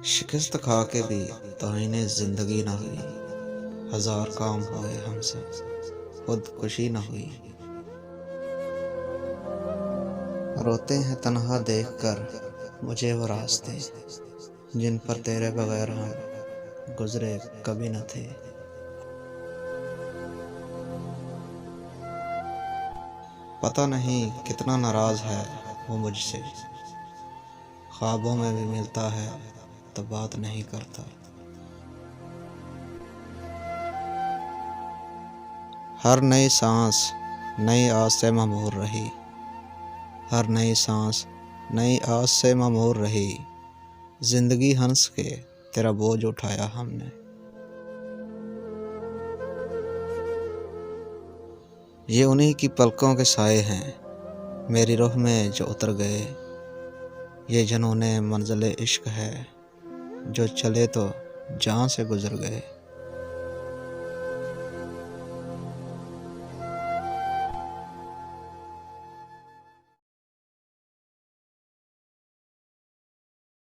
शिकस्त खा के भी ताईने जिंदगी ना हुई। हजार काम हुए हमसे, खुदकुशी ना हुई। रोते हैं तन्हा देखकर मुझे वो रास्ते, जिन पर तेरे बगैर हम गुजरे कभी न थे। पता नहीं कितना नाराज है वो मुझसे, ख्वाबों में भी मिलता है तो बात नहीं करता। हर नई सांस नई आस से ममूर रही, हर नई सांस नई आस से ममूर रही। जिंदगी हंस के तेरा बोझ उठाया हमने। ये उन्हीं की पलकों के साए हैं मेरी रूह में जो उतर गए। ये जुनूने मंज़िले इश्क है जो चले तो जान से गुजर गए।